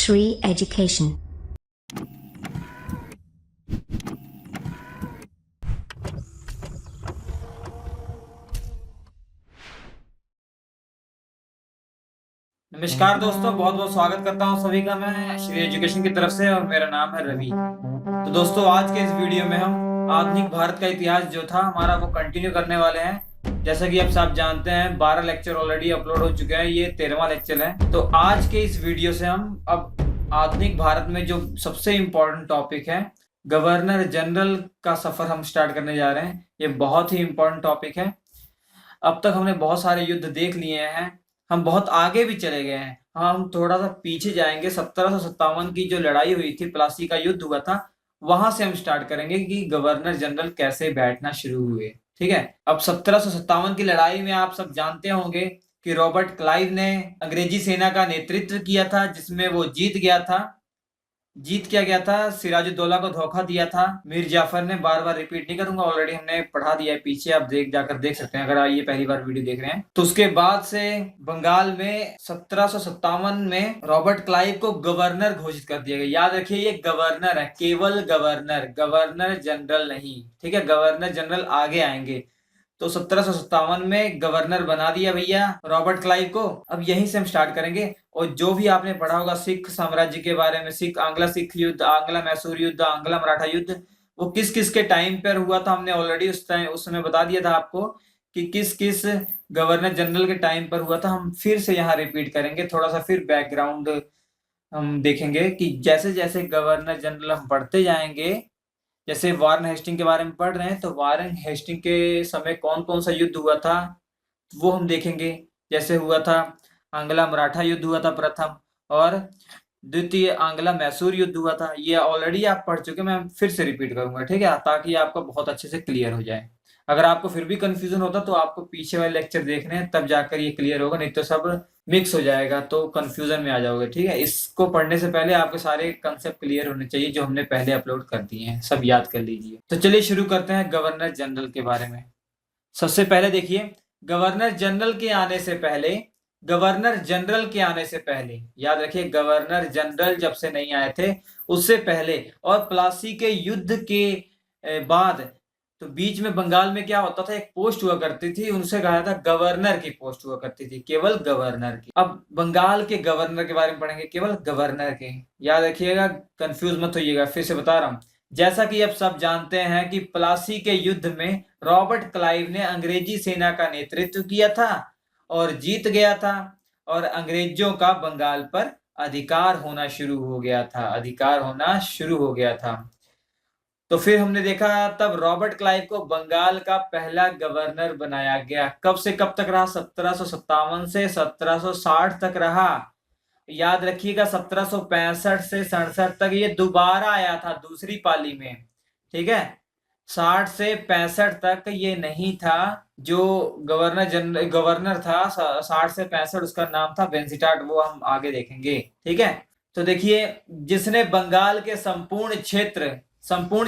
Shri Education. नमस्कार दोस्तों, बहुत बहुत स्वागत करता हूं सभी का मैं श्री एजुकेशन की तरफ से और मेरा नाम है रवि। तो दोस्तों, आज के इस वीडियो में हम आधुनिक भारत का इतिहास जो था हमारा वो कंटिन्यू करने वाले हैं। जैसा कि आप सब जानते हैं 12 लेक्चर ऑलरेडी अपलोड हो चुके हैं, ये 13वां लेक्चर है। तो आज के इस वीडियो से हम अब आधुनिक भारत में जो सबसे इम्पोर्टेंट टॉपिक है गवर्नर जनरल का सफर हम स्टार्ट करने जा रहे हैं। ये बहुत ही इम्पोर्टेंट टॉपिक है। अब तक हमने बहुत सारे युद्ध देख लिए हैं, हम बहुत आगे भी चले गए हैं। हम थोड़ा सा पीछे जाएंगे। 1757 की जो लड़ाई हुई थी, प्लासी का युद्ध हुआ था, वहां से हम स्टार्ट करेंगे कि गवर्नर जनरल कैसे बैठना शुरू हुए। ठीक है। अब 1757 की लड़ाई में आप सब जानते होंगे कि रॉबर्ट क्लाइव ने अंग्रेजी सेना का नेतृत्व किया था, जिसमें वो जीत गया था। जीत क्या गया था, सिराजुद्दौला को धोखा दिया था मीर जाफर ने। बार बार रिपीट नहीं करूंगा, ऑलरेडी हमने पढ़ा दिया है पीछे, आप जाकर देख सकते हैं अगर आप ये पहली बार वीडियो देख रहे हैं तो। उसके बाद से बंगाल में 1757 में रॉबर्ट क्लाइव को गवर्नर घोषित कर दिया गया। याद रखिए, ये गवर्नर है, केवल गवर्नर, गवर्नर जनरल नहीं। ठीक है, गवर्नर जनरल आगे आएंगे। तो 1757 में गवर्नर बना दिया भैया रॉबर्ट क्लाइव को। अब यहीं से हम स्टार्ट करेंगे। और जो भी आपने पढ़ा होगा सिख साम्राज्य के बारे में, आंग्ला सिख युद्ध, आंग्ला मैसूर युद्ध, आंग्ला मराठा युद्ध, वो किस किस के टाइम पर हुआ था, हमने ऑलरेडी उस समय बता दिया था आपको कि किस किस गवर्नर जनरल के टाइम पर हुआ था। हम फिर से यहाँ रिपीट करेंगे, थोड़ा सा फिर बैकग्राउंड हम देखेंगे कि जैसे जैसे गवर्नर जनरल हम पढ़ते जाएंगे। जैसे वारेन हेस्टिंग के बारे में पढ़ रहे हैं तो वारेन हेस्टिंग के समय कौन कौन सा युद्ध हुआ था वो हम देखेंगे। जैसे हुआ था आंग्ला मराठा युद्ध हुआ था प्रथम, और द्वितीय आंग्ला मैसूर युद्ध हुआ था। ये ऑलरेडी आप पढ़ चुके, मैं फिर से रिपीट करूंगा, ठीक है, ताकि आपको बहुत अच्छे से क्लियर हो जाए। अगर आपको फिर भी कंफ्यूजन होता तो आपको पीछे वाले लेक्चर देखने हैं, तब जाकर ये क्लियर होगा, नहीं तो सब मिक्स हो जाएगा तो कंफ्यूजन में आ जाओगे। ठीक है, इसको पढ़ने से पहले आपके सारे कंसेप्ट क्लियर होने चाहिए जो हमने पहले अपलोड कर दिए हैं, सब याद कर लीजिए। तो चलिए शुरू करते हैं गवर्नर जनरल के बारे में। सबसे पहले देखिए, गवर्नर जनरल के आने से पहले, गवर्नर जनरल के आने से पहले, याद रखिए गवर्नर जनरल जब से नहीं आए थे उससे पहले और प्लासी के युद्ध के बाद, तो बीच में बंगाल में क्या होता था, एक पोस्ट हुआ करती थी, उनसे कहा था गवर्नर की पोस्ट हुआ करती थी, केवल गवर्नर की। अब बंगाल के गवर्नर के बारे में पढ़ेंगे, केवल गवर्नर के। याद रखिएगा, कंफ्यूज मत होइएगा, फिर से बता रहा हूं। जैसा कि आप सब जानते हैं कि प्लासी के युद्ध में रॉबर्ट क्लाइव ने अंग्रेजी सेना का नेतृत्व किया था और जीत गया था, और अंग्रेजों का बंगाल पर अधिकार होना शुरू हो गया था, अधिकार होना शुरू हो गया था। तो फिर हमने देखा तब रॉबर्ट क्लाइव को बंगाल का पहला गवर्नर बनाया गया। कब से कब तक रहा, 1757 से 1760 तक रहा। याद रखिएगा 1765 से 67 तक ये दोबारा आया था दूसरी पाली में। ठीक है, 60 से 65 तक ये नहीं था। जो गवर्नर था 60 से 65, उसका नाम था वेंसिटाट, वो हम आगे देखेंगे। ठीक है, तो देखिए, जिसने बंगाल के संपूर्ण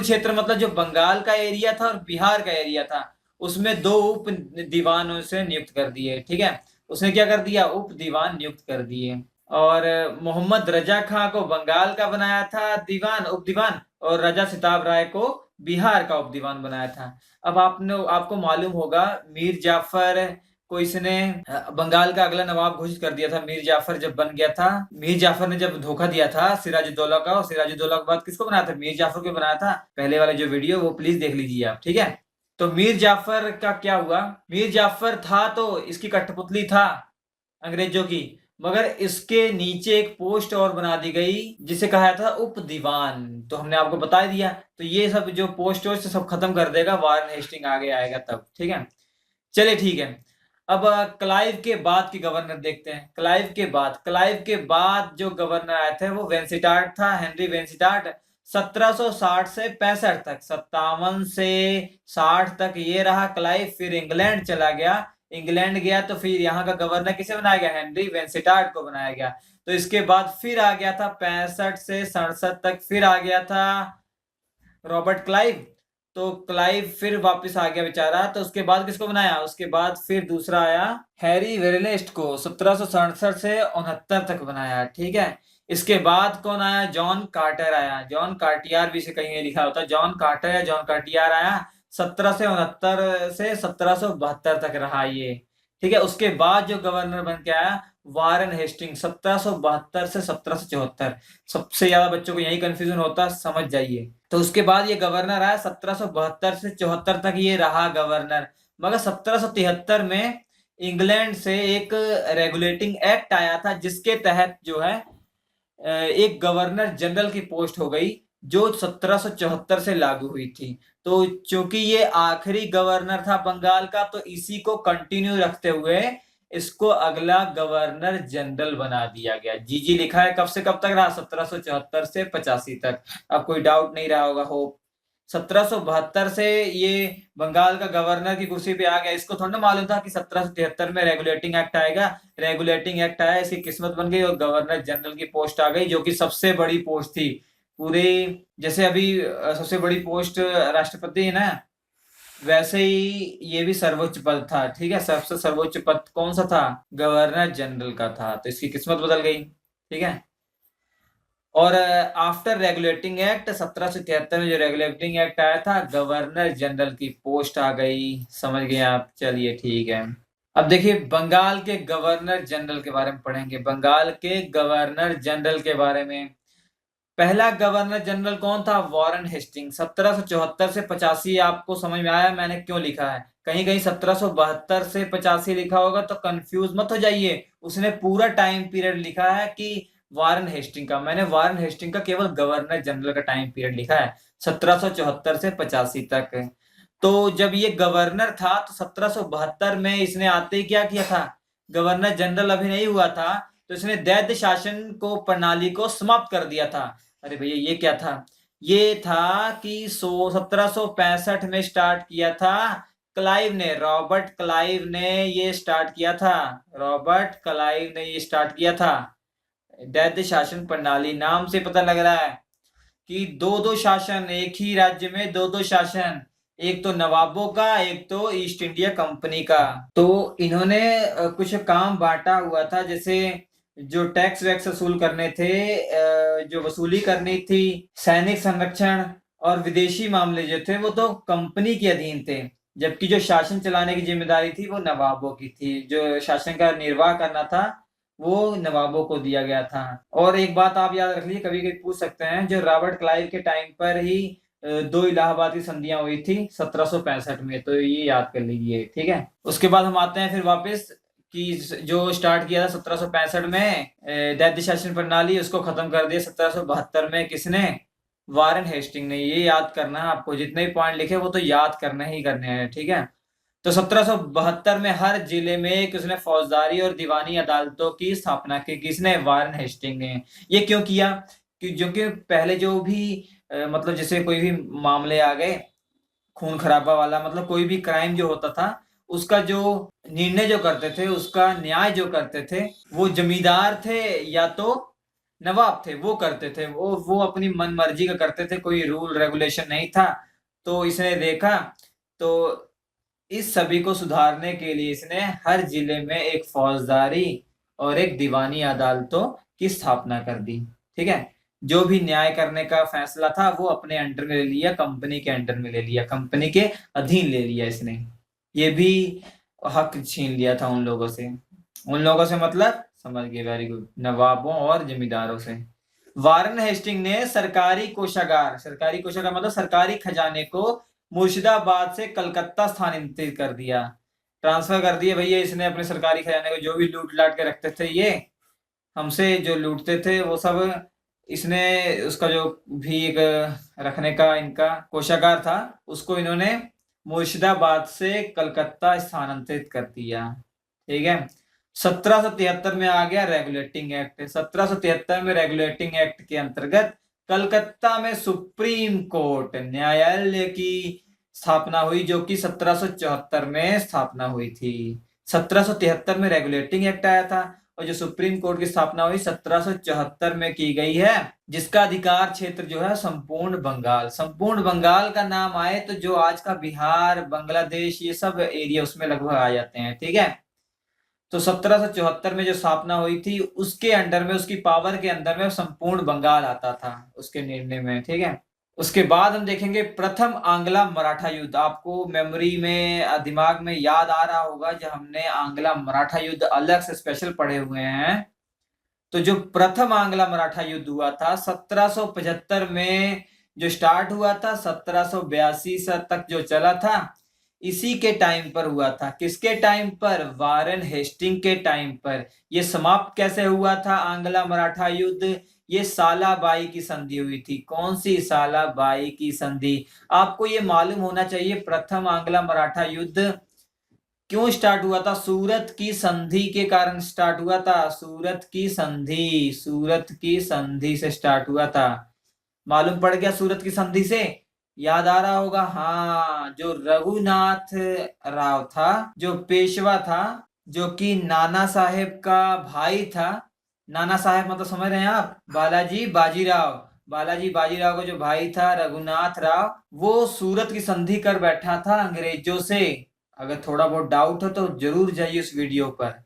क्षेत्र मतलब जो बंगाल का एरिया था और बिहार का एरिया था, उसमें 2 उप दीवानों से नियुक्त कर दिए। ठीक है, उसने क्या कर दिया, उप दीवान नियुक्त कर दिए। और मोहम्मद रजा खां को बंगाल का बनाया था दीवान, उप दीवान, और राजा सिताब राय को बिहार का उप दीवान बनाया था। अब आपको मालूम होगा मीर जाफर को इसने बंगाल का अगला नवाब घोषित कर दिया था। मीर जाफर जब बन गया था, मीर जाफर ने जब धोखा दिया था सिराजुद्दौला का, और सिराजुद्दौला के बाद किसको बनाया था, मीर जाफर को बनाया था। पहले वाला जो वीडियो वो प्लीज देख लीजिए आप। ठीक है, तो मीर जाफर का क्या हुआ, मीर जाफर था तो इसकी कठपुतली था अंग्रेजों की, मगर इसके नीचे एक पोस्ट और बना दी गई जिसे कहा था उप दीवान। तो हमने आपको बता दिया, तो ये सब जो पोस्ट सब खत्म कर देगा, वारेन हेस्टिंग आगे आएगा तब। ठीक है, चलिए ठीक है। अब क्लाइव के बाद के गवर्नर देखते हैं। क्लाइव के बाद जो गवर्नर आए थे वो वेंसिटाट था, हेनरी वेंसिटाट। 1760 से 65 तक, 57 से 60 तक ये रहा क्लाइव। फिर इंग्लैंड चला गया, इंग्लैंड गया तो फिर यहाँ का गवर्नर किसे बनाया गया, हेनरी वेंसिटाट को बनाया गया। तो इसके बाद फिर आ गया था 65 से 67 तक, फिर आ गया था रॉबर्ट क्लाइव। तो क्लाइव फिर वापस आ गया बेचारा। तो उसके बाद किसको बनाया, उसके बाद फिर दूसरा आया हैरी वेरेलेस्ट को 1767 से 69 तक बनाया। ठीक है, इसके बाद कौन आया, जॉन कार्टर आया। जॉन कार्टियर भी से कहीं लिखा होता है, जॉन कार्टर या जॉन कार्टियर आया। 1769 से 1772 तक रहा ये। ठीक है, उसके बाद जो गवर्नर बन के आया वारेन हेस्टिंग 1772 से 1774। सबसे ज्यादा बच्चों को यही कंफ्यूजन होता है, समझ जाइए। तो उसके बाद ये गवर्नर आया 1772 से 74 तक ये रहा गवर्नर। मगर 1773 में इंग्लैंड से एक रेगुलेटिंग एक्ट आया था, जिसके तहत जो है एक गवर्नर जनरल की पोस्ट हो गई, जो 1774 से लागू हुई थी। तो चूंकि ये आखिरी गवर्नर था बंगाल का, तो इसी को कंटिन्यू रखते हुए इसको अगला गवर्नर जनरल बना दिया गया। जी लिखा है, कब से कब तक रहा, 1774 से 85 तक। अब कोई डाउट नहीं रहा होगा, होप। 1772 से ये बंगाल का गवर्नर की कुर्सी पे आ गया। इसको थोड़ा ना मालूम था कि 1773 में रेगुलेटिंग एक्ट आएगा। रेगुलेटिंग एक्ट आया, इसकी किस्मत बन गई और गवर्नर जनरल की पोस्ट आ गई, जो कि सबसे बड़ी पोस्ट थी पूरे। जैसे अभी सबसे बड़ी पोस्ट राष्ट्रपति है ना, वैसे ही ये भी सर्वोच्च पद था। ठीक है, सबसे सर्वोच्च पद कौन सा था, गवर्नर जनरल का था। तो इसकी किस्मत बदल गई। ठीक है, और आफ्टर रेगुलेटिंग एक्ट 1773 में जो रेगुलेटिंग एक्ट आया था, गवर्नर जनरल की पोस्ट आ गई। समझ गए आप, चलिए ठीक है। अब देखिए बंगाल के गवर्नर जनरल के बारे में पढ़ेंगे। बंगाल के गवर्नर जनरल के बारे में, पहला गवर्नर जनरल कौन था, वॉरेन हेस्टिंग। 1774 से 85 आपको समझ में आया मैंने क्यों लिखा है। कहीं कहीं 1772 से 85 लिखा होगा तो कंफ्यूज मत हो जाइए, उसने पूरा टाइम पीरियड लिखा है कि वारेन हेस्टिंग का। मैंने वारेन हेस्टिंग का केवल गवर्नर जनरल का टाइम पीरियड लिखा है, 1774 से 85 तक। तो जब ये गवर्नर था तो 1772 में इसने आते ही क्या किया था, गवर्नर जनरल अभी नहीं हुआ था, तो इसने दैत्य शासन को प्रणाली को समाप्त कर दिया था। अरे भैया ये क्या था, ये था कि 1765 में स्टार्ट किया था क्लाइव ने, रॉबर्ट क्लाइव ने ये स्टार्ट किया था। रॉबर्ट क्लाइव ने ये स्टार्ट किया था दैत्य शासन प्रणाली। नाम से पता लग रहा है कि दो दो शासन, एक ही राज्य में दो दो शासन, एक तो नवाबों का, एक तो ईस्ट इंडिया कंपनी का। तो इन्होंने कुछ काम बांटा हुआ था, जैसे जो टैक्स वैक्स वसूल करने थे, जो वसूली करनी थी, सैनिक संरक्षण और विदेशी मामले जो थे वो तो कंपनी के अधीन थे, जबकि जो शासन चलाने की जिम्मेदारी थी वो नवाबों की थी। जो शासन का निर्वाह करना था वो नवाबों को दिया गया था। और एक बात आप याद रख लीजिए, कभी कभी पूछ सकते हैं, जो रॉबर्ट क्लाइव के टाइम पर ही दो इलाहाबाद की संधियां हुई थी 1765 में, तो ये याद कर लीजिए। ठीक है, उसके बाद हम आते हैं फिर वापस कि जो स्टार्ट किया था 1765 में दैत्य शासन प्रणाली, उसको खत्म कर दिया 1772 में किसने, वारेन हेस्टिंग ने। ये याद करना है आपको, जितने भी पॉइंट लिखे वो तो याद करने ही करने हैं। ठीक है, तो 1772 में हर जिले में किसने फौजदारी और दीवानी अदालतों की स्थापना की, किसने, वारेन हेस्टिंग ने। ये क्यों किया, कि जो कि पहले जो भी मतलब जैसे कोई भी मामले आ गए खून खराबा वाला, मतलब कोई भी क्राइम जो होता था, उसका जो निर्णय जो करते थे, उसका न्याय जो करते थे, वो जमींदार थे या तो नवाब थे, वो करते थे। वो अपनी मन मर्जी का करते थे, कोई रूल रेगुलेशन नहीं था। तो इसने देखा, तो इस सभी को सुधारने के लिए इसने हर जिले में एक फौजदारी और एक दीवानी अदालतों की स्थापना कर दी। ठीक है, जो भी न्याय करने का फैसला था वो अपने अंडर में ले लिया, कंपनी के अंडर में ले लिया, कंपनी के अधीन ले लिया इसने। ये भी हक छीन लिया था उन लोगों से। उन लोगों से मतलब समझ गए, वेरी गुड, नवाबों और जमींदारों से। वारेन हेस्टिंग ने सरकारी कोषागार मतलब सरकारी खजाने को मुर्शिदाबाद से कलकत्ता स्थानांतरित कर दिया, ट्रांसफर कर दिया भैया इसने अपने सरकारी खजाने को। जो भी लूट लाट के रखते थे ये, हमसे जो लूटते थे वो सब, इसने उसका जो भी एक रखने का इनका कोषागार था, उसको इन्होंने मुर्शिदाबाद से कलकत्ता स्थानांतरित कर दिया। ठीक है, 1773 में आ गया रेगुलेटिंग एक्ट। 1773 में रेगुलेटिंग एक्ट के अंतर्गत कलकत्ता में सुप्रीम कोर्ट न्यायालय की स्थापना हुई, जो कि 1774 में स्थापना हुई थी। 1773 में रेगुलेटिंग एक्ट आया था और जो सुप्रीम कोर्ट की स्थापना हुई 1774 में की गई है, जिसका अधिकार क्षेत्र जो है संपूर्ण बंगाल का नाम आए तो जो आज का बिहार, बांग्लादेश, ये सब एरिया उसमें लगभग आ जाते हैं। ठीक है, तो 1774 में जो स्थापना हुई थी उसके अंडर में, उसकी पावर के अंदर में संपूर्ण बंगाल आता था उसके निर्णय में। ठीक है, उसके बाद हम देखेंगे प्रथम आंग्ला मराठा युद्ध। आपको मेमोरी में, दिमाग में याद आ रहा होगा जब हमने आंग्ला मराठा युद्ध अलग से स्पेशल पढ़े हुए हैं। तो जो प्रथम आंग्ला मराठा युद्ध हुआ था 1775 में जो स्टार्ट हुआ था, 1782 तक जो चला था, इसी के टाइम पर हुआ था। किसके टाइम पर? वारेन हेस्टिंग के टाइम पर। ये समाप्त कैसे हुआ था आंग्ला मराठा युद्ध? ये सालाबाई की संधि हुई थी। कौन सी? सालाबाई की संधि। आपको ये मालूम होना चाहिए प्रथम आंग्ला मराठा युद्ध क्यों स्टार्ट हुआ था? सूरत की संधि के कारण स्टार्ट हुआ था। सूरत की संधि से स्टार्ट हुआ था। मालूम पड़ गया सूरत की संधि से? याद आ रहा होगा। हाँ, जो रघुनाथ राव था, जो पेशवा था, जो कि नाना साहेब का भाई था। नाना साहेब मतलब समझ रहे हैं आप? बालाजी बाजीराव का जो भाई था रघुनाथ राव, वो सूरत की संधि कर बैठा था अंग्रेजों से। अगर थोड़ा बहुत डाउट हो तो जरूर जाइए उस वीडियो पर,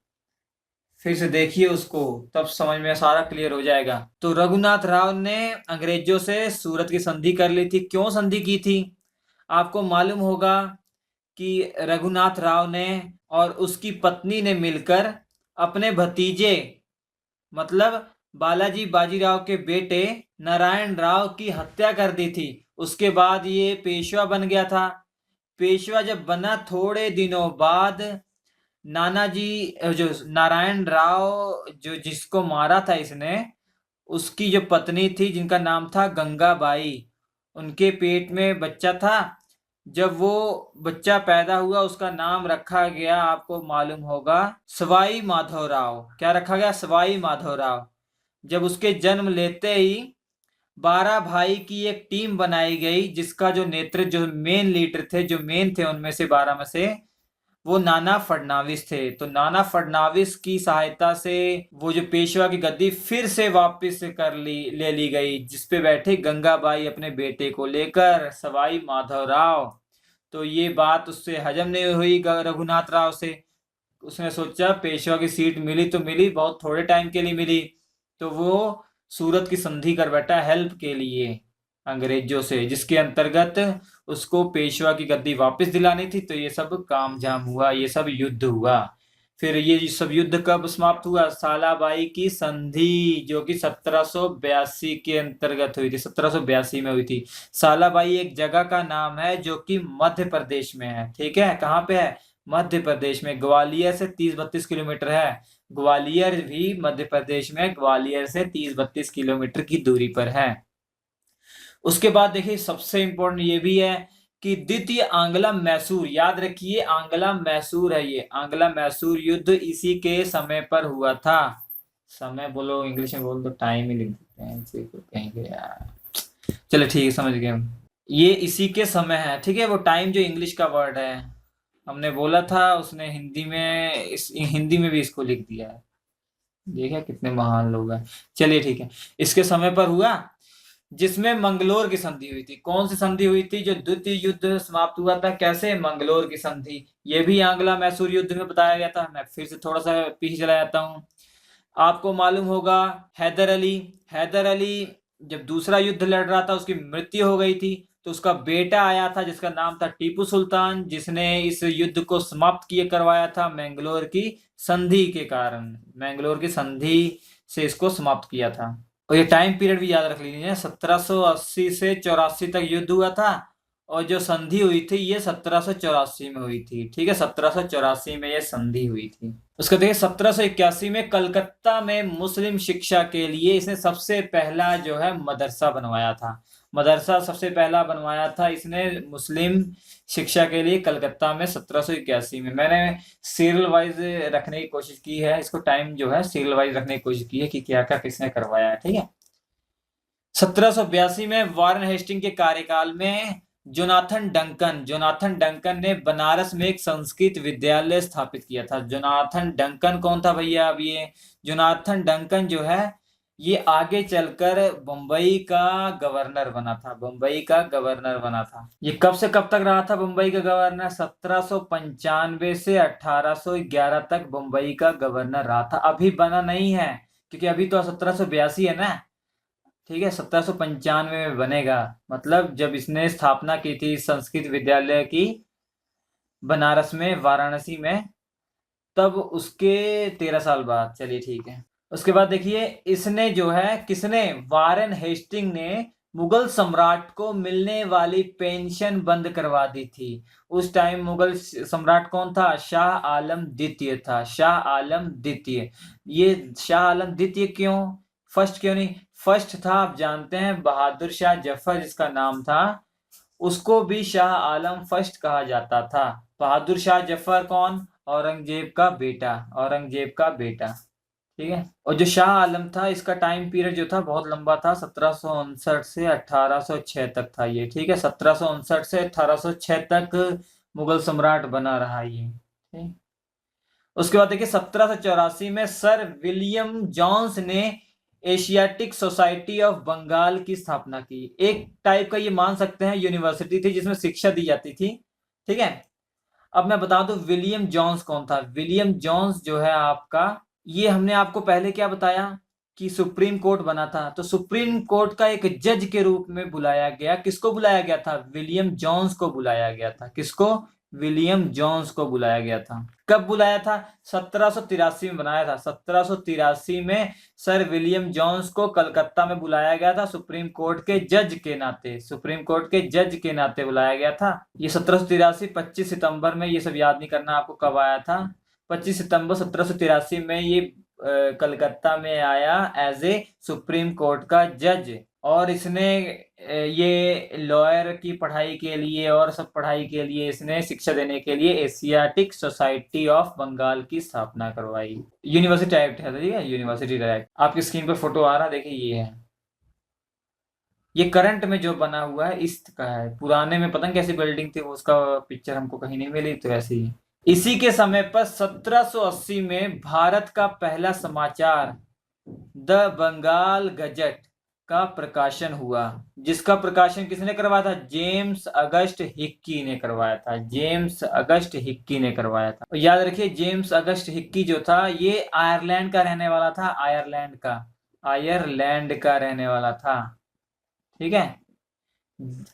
फिर से देखिए उसको, तब समझ में सारा क्लियर हो जाएगा। तो रघुनाथ राव ने अंग्रेजों से सूरत की संधि कर ली थी। क्यों संधि की थी? आपको मालूम होगा कि रघुनाथ राव ने और उसकी पत्नी ने मिलकर अपने भतीजे मतलब बालाजी बाजीराव के बेटे नारायण राव की हत्या कर दी थी। उसके बाद ये पेशवा बन गया था। पेशवा जब बना थोड़े दिनों बाद नानाजी जो नारायण राव जो जिसको मारा था इसने, उसकी जो पत्नी थी जिनका नाम था गंगाबाई, उनके पेट में बच्चा था। जब वो बच्चा पैदा हुआ उसका नाम रखा गया, आपको मालूम होगा, सवाई माधवराव। क्या रखा गया? सवाई माधवराव। जब उसके जन्म लेते ही 12 भाई की एक टीम बनाई गई, जिसका जो नेतृत्व, जो मेन लीडर थे, जो मेन थे उनमें से 12 में से, वो नाना फडणवीस थे। तो नाना फडणवीस की सहायता से वो जो पेशवा की गद्दी फिर से वापस ले ली गई, जिसपे बैठे गंगाबाई अपने बेटे को लेकर, सवाई माधवराव। तो ये बात उससे हजम नहीं हुई रघुनाथ राव से। उसने सोचा पेशवा की सीट मिली तो मिली, बहुत थोड़े टाइम के लिए मिली, तो वो सूरत की संधि कर बैठा हेल्प के लिए अंग्रेजों से, जिसके अंतर्गत उसको पेशवा की गद्दी वापस दिलानी थी। तो ये सब काम जाम हुआ, ये सब युद्ध हुआ। फिर ये सब युद्ध कब समाप्त हुआ? सालाबाई की संधि, जो कि 1782 के अंतर्गत हुई थी, 1782 में हुई थी। सालाबाई एक जगह का नाम है जो कि मध्य प्रदेश में है। ठीक है, कहाँ पे है? मध्य प्रदेश में। ग्वालियर से 30-32 किलोमीटर है। ग्वालियर भी मध्य प्रदेश में, ग्वालियर से 30-32 किलोमीटर की दूरी पर है। उसके बाद देखिए सबसे इंपॉर्टेंट ये भी है कि द्वितीय आंग्ला मैसूर, याद रखिए आंग्ला मैसूर है ये, आंग्ला मैसूर युद्ध इसी के समय पर हुआ था। समय बोलो, इंग्लिश में बोल दो, टाइम ही लिख देते हैं कहेंगे यार। चलो ठीक है, समझ गए हम। ये इसी के समय है। ठीक है, वो टाइम जो इंग्लिश का वर्ड है, हमने बोला था, उसने हिंदी में भी इसको लिख दिया है। देखा कितने महान लोग हैं। चलिए ठीक है, इसके समय पर हुआ, जिसमें मंगलोर की संधि हुई थी। कौन सी संधि हुई थी? जो द्वितीय युद्ध समाप्त हुआ था, कैसे? मंगलोर की संधि। ये भी आंग्ला मैसूर युद्ध में बताया गया था। मैं फिर से थोड़ा सा पीछे चला जाता हूँ। आपको मालूम होगा हैदर अली जब दूसरा युद्ध लड़ रहा था, उसकी मृत्यु हो गई थी, तो उसका बेटा आया था जिसका नाम था टीपू सुल्तान, जिसने इस युद्ध को समाप्त करवाया था मैंगलोर की संधि के कारण। मैंगलोर की संधि से इसको समाप्त किया था। और ये टाइम पीरियड भी याद रख लीजिए, 1780 से 84 तक युद्ध हुआ था, और जो संधि हुई थी ये 1784 में हुई थी। ठीक है, 1784 में ये संधि हुई थी। उसके देखिए 1781 में कलकत्ता में मुस्लिम शिक्षा के लिए इसने सबसे पहला जो है मदरसा बनवाया था। मदरसा सबसे पहला बनवाया था इसने मुस्लिम शिक्षा के लिए कलकत्ता में 1781 में। मैंने सीरियल वाइज रखने की कोशिश की है, इसको टाइम जो है सीरियल वाइज रखने की कोशिश की है कि क्या क्या किसने करवाया है। ठीक है, 1782 में वारेन हेस्टिंग के कार्यकाल में जोनाथन डंकन ने बनारस में एक संस्कृत विद्यालय स्थापित किया था। जोनाथन डंकन कौन था भैया? अब ये जोनाथन डंकन जो है ये आगे चलकर बम्बई का गवर्नर बना था। बम्बई का गवर्नर बना था। ये कब से कब तक रहा था बम्बई का गवर्नर? 1795 से 1811 तक बम्बई का गवर्नर रहा था। अभी बना नहीं है, क्योंकि अभी तो 1782 है ना। ठीक है, 1795 में बनेगा। मतलब जब इसने स्थापना की थी संस्कृत विद्यालय की बनारस में, वाराणसी में, तब उसके 13 साल बाद। चलिए ठीक है। उसके बाद देखिए, इसने जो है, किसने? वारेन हेस्टिंग ने मुगल सम्राट को मिलने वाली पेंशन बंद करवा दी थी। उस टाइम मुगल सम्राट कौन था? शाह आलम द्वितीय था। शाह आलम द्वितीय। ये शाह आलम द्वितीय क्यों? फर्स्ट क्यों नहीं? फर्स्ट था, आप जानते हैं, बहादुर शाह जफर जिसका नाम था, उसको भी शाह आलम फर्स्ट कहा जाता था। बहादुर शाह जफर कौन? औरंगजेब का बेटा। औरंगजेब का बेटा। ठीक है। और जो शाह आलम था, इसका टाइम पीरियड जो था बहुत लंबा था। 1759 से 1806 तक था ये। ठीक है, 1759 से 1806 तक मुगल सम्राट बना रहा ये। ठीक। उसके बाद देखिए, 1784 में सर विलियम जोन्स ने एशियाटिक सोसाइटी ऑफ बंगाल की स्थापना की। एक टाइप का ये मान सकते हैं यूनिवर्सिटी थी जिसमें शिक्षा दी जाती थी। ठीक है। अब मैं बता दूं विलियम जोन्स कौन था। विलियम जोन्स जो है आपका, ये हमने आपको पहले क्या बताया कि सुप्रीम कोर्ट बना था, तो सुप्रीम कोर्ट का एक जज के रूप में बुलाया गया। किसको बुलाया गया था? विलियम जोन्स को बुलाया गया था। किसको? विलियम जोन्स को बुलाया गया था। कब बुलाया था? 1783 में बनाया था। 1783 में सर विलियम जोन्स को कलकत्ता में बुलाया गया था, सुप्रीम कोर्ट के जज के नाते। सुप्रीम कोर्ट के जज के नाते बुलाया गया था। ये 1783 25 सितंबर में, ये सब याद नहीं करना आपको कब आया था। 25 सितंबर 1783 में ये कलकत्ता में आया एज ए सुप्रीम कोर्ट का जज। और इसने ये लॉयर की पढ़ाई के लिए और सब पढ़ाई के लिए, इसने शिक्षा देने के लिए एशियाटिक सोसाइटी ऑफ बंगाल की स्थापना करवाई। यूनिवर्सिटी एक्ट है, ठीक है, यूनिवर्सिटी एक्ट। आपकी स्क्रीन पर फोटो आ रहा, देखिए ये है। ये करंट में जो बना हुआ है ईस्ट का है। पुराने में पता नहीं कैसी बिल्डिंग थी, उसका पिक्चर हमको कहीं नहीं मिली, तो ऐसे ही। इसी के समय पर 1780 में भारत का पहला समाचार द बंगाल गजट का प्रकाशन हुआ, जिसका प्रकाशन किसने करवाया था? जेम्स अगस्ट हिक्की ने करवाया था। जेम्स अगस्ट हिक्की ने करवाया था। और याद रखिए, जेम्स अगस्ट हिक्की जो था ये आयरलैंड का रहने वाला था। आयरलैंड का रहने वाला था। ठीक है।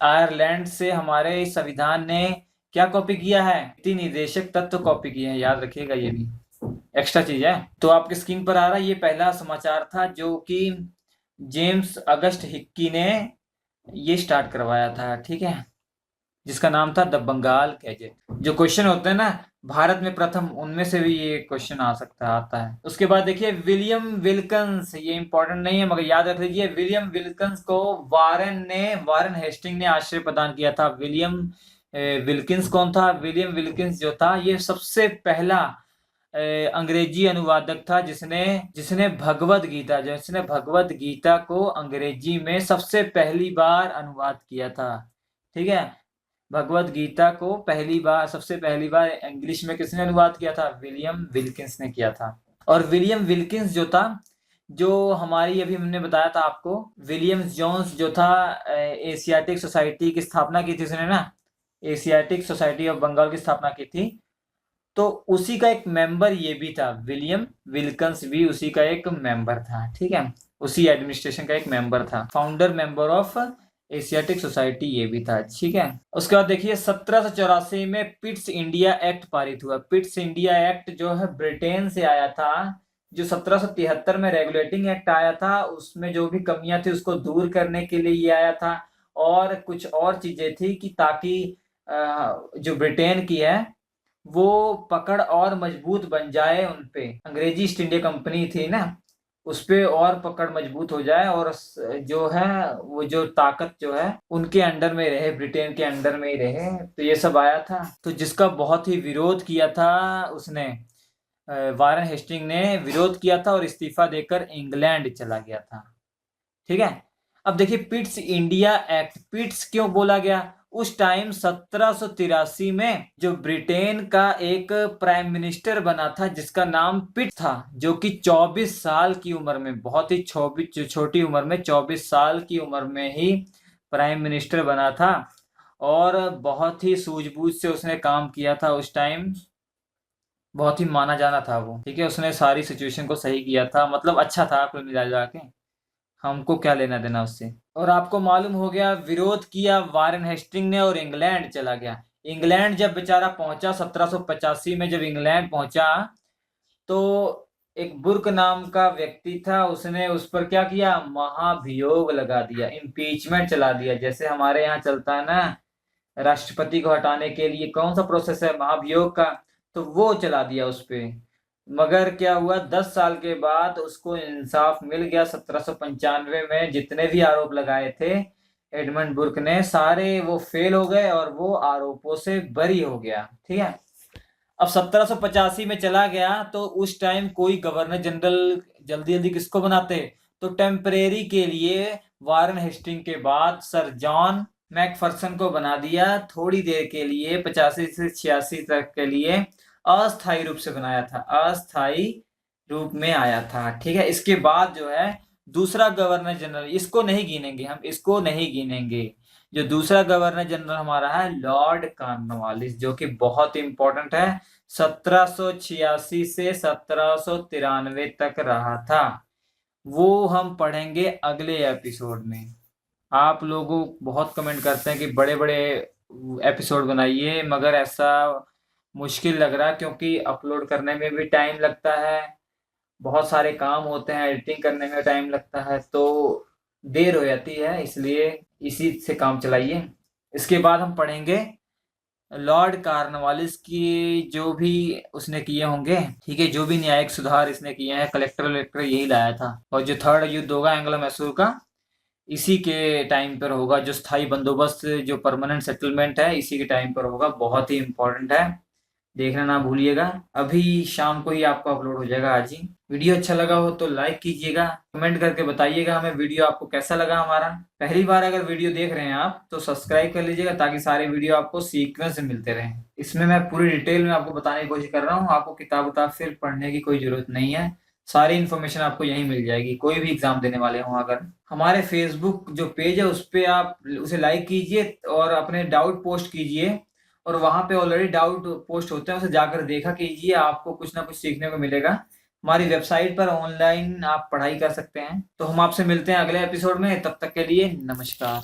आयरलैंड से हमारे संविधान ने क्या कॉपी किया है? नीति निर्देशक तत्व कॉपी किए हैं, याद रखिएगा, ये भी एक्स्ट्रा चीज है। तो आपकी स्क्रीन पर आ रहा है, ये पहला समाचार था जो कि जेम्स अगस्ट हिक्की ने ये स्टार्ट करवाया था। ठीक है, जिसका नाम था द बंगाल गैजेट। जो क्वेश्चन होते हैं ना भारत में प्रथम, उनमें से भी ये क्वेश्चन आ सकता है, आता है। उसके बाद देखिए विलियम विल्कन्स, ये इंपॉर्टेंट नहीं है मगर याद रख लीजिए, विलियम विल्कन्स को वारेन हेस्टिंग ने आश्रय प्रदान किया था। विलियम विल्किंस कौन था? विलियम विल्किंस जो था ये सबसे पहला अंग्रेजी अनुवादक था जिसने भगवत गीता को अंग्रेजी में सबसे पहली बार अनुवाद किया था। ठीक है, भगवत गीता को सबसे पहली बार इंग्लिश में किसने अनुवाद किया था? विलियम विल्किंस ने किया था। और विलियम विल्किंस जो था, जो हमारी अभी हमने बताया था आपको, विलियम जोन्स जो था एशियाटिक सोसाइटी की स्थापना की थी उसने ना, एशियाटिक सोसाइटी ऑफ बंगाल की स्थापना की थी। तो उसी का एक मेंबर ये भी था, विलियम विल्कन्स भी उसी का एक मेंबर था। ठीक है, उसी एडमिनिस्ट्रेशन का एक मेंबर था, founder member of Asiatic society ये भी था। ठीक है। उसके बाद देखिए 1784 में पिट्स इंडिया एक्ट पारित हुआ। पिट्स इंडिया एक्ट जो है ब्रिटेन से आया था। जो 1773 में रेगुलेटिंग एक्ट आया था, उसमें जो भी कमियां थी उसको दूर करने के लिए ये आया था। और कुछ और चीजें थी कि ताकि जो ब्रिटेन की है वो पकड़ और मजबूत बन जाए उनपे। अंग्रेजी ईस्ट इंडिया कंपनी थी ना, उस पे और पकड़ मजबूत हो जाए, और जो है वो जो ताकत जो है उनके अंडर में रहे, ब्रिटेन के अंडर में ही रहे। तो ये सब आया था, तो जिसका बहुत ही विरोध किया था उसने, वारेन हेस्टिंग ने विरोध किया था और इस्तीफा देकर इंग्लैंड चला गया था। ठीक है। अब देखिए पिट्स इंडिया एक्ट, पिट्स क्यों बोला गया? उस टाइम 1783 में जो ब्रिटेन का एक प्राइम मिनिस्टर बना था जिसका नाम पिट था, जो कि 24 साल की उम्र में, बहुत ही छोटी उम्र में, 24 साल की उम्र में ही प्राइम मिनिस्टर बना था और बहुत ही सूझबूझ से उसने काम किया था। उस टाइम बहुत ही माना जाना था वो, ठीक है। उसने सारी सिचुएशन को सही किया था, मतलब अच्छा था कुल मिला के। हमको क्या लेना देना उससे। और आपको मालूम हो गया, विरोध किया वारेन हेस्टिंग ने और इंग्लैंड चला गया। इंग्लैंड जब बेचारा पहुंचा 1785 में, जब इंग्लैंड पहुंचा तो एक बुर्क नाम का व्यक्ति था, उसने उस पर क्या किया, महाभियोग लगा दिया, इम्पीचमेंट चला दिया। जैसे हमारे यहाँ चलता है ना, राष्ट्रपति को हटाने के लिए कौन सा प्रोसेस है, महाभियोग का, तो वो चला दिया उस पे। मगर क्या हुआ, 10 साल के बाद उसको इंसाफ मिल गया। 1795 में जितने भी आरोप लगाए थे एडमंड बुर्क ने, सारे वो फेल हो गए और वो आरोपों से बरी हो गया, ठीक है। अब 1785 में चला गया तो उस टाइम कोई गवर्नर जनरल जल्दी जल्दी किसको बनाते, तो टेम्परेरी के लिए वारेन हेस्टिंग के बाद सर जॉन मैकफर्सन को बना दिया, थोड़ी देर के लिए 85 से 86 तक के लिए अस्थायी रूप से बनाया था, अस्थायी रूप में आया था, ठीक है। इसके बाद जो है दूसरा गवर्नर जनरल, इसको नहीं गिनेंगे हम, इसको नहीं गिनेंगे। जो दूसरा गवर्नर जनरल हमारा है लॉर्ड कॉर्नवालिस, जो कि बहुत इंपॉर्टेंट है, 1786 से 1793 तक रहा था। वो हम पढ़ेंगे अगले एपिसोड में। आप लोगों बहुत कमेंट करते हैं कि बड़े बड़े एपिसोड बनाइए, मगर ऐसा मुश्किल लग रहा है क्योंकि अपलोड करने में भी टाइम लगता है, बहुत सारे काम होते हैं, एडिटिंग करने में टाइम लगता है, तो देर हो जाती है, इसलिए इसी से काम चलाइए। इसके बाद हम पढ़ेंगे लॉर्ड कॉर्नवालिस की जो भी उसने किए होंगे, ठीक है, जो भी न्यायिक सुधार इसने किए हैं, कलेक्टर वलेक्टर यही लाया था। और जो थर्ड युद्ध होगा एंग्लो मैसूर का, इसी के टाइम पर होगा। जो स्थायी बंदोबस्त, जो परमानेंट सेटलमेंट है, इसी के टाइम पर होगा। बहुत ही इंपॉर्टेंट है, देखना ना भूलिएगा। अभी शाम को ही आपको अपलोड हो जाएगा, आज ही। वीडियो अच्छा लगा हो तो लाइक कीजिएगा, कमेंट करके बताइएगा हमें वीडियो आपको कैसा लगा हमारा। पहली बार अगर वीडियो देख रहे हैं आप तो सब्सक्राइब कर लीजिएगा ताकि सारे वीडियो आपको सीक्वेंस से मिलते रहें। इसमें मैं पूरी डिटेल में आपको बताने की कोशिश कर रहा हूँ, आपको किताब उताब फिर पढ़ने की कोई जरूरत नहीं है, सारी इन्फॉर्मेशन आपको यहीं मिल जाएगी। कोई भी एग्जाम देने वाले हो अगर, हमारे फेसबुक जो पेज है उस पर आप उसे लाइक कीजिए और अपने डाउट पोस्ट कीजिए, और वहां पे ऑलरेडी डाउट पोस्ट होते हैं, उसे जाकर देखा कीजिए, आपको कुछ ना कुछ सीखने को मिलेगा। हमारी वेबसाइट पर ऑनलाइन आप पढ़ाई कर सकते हैं। तो हम आपसे मिलते हैं अगले एपिसोड में, तब तक के लिए नमस्कार।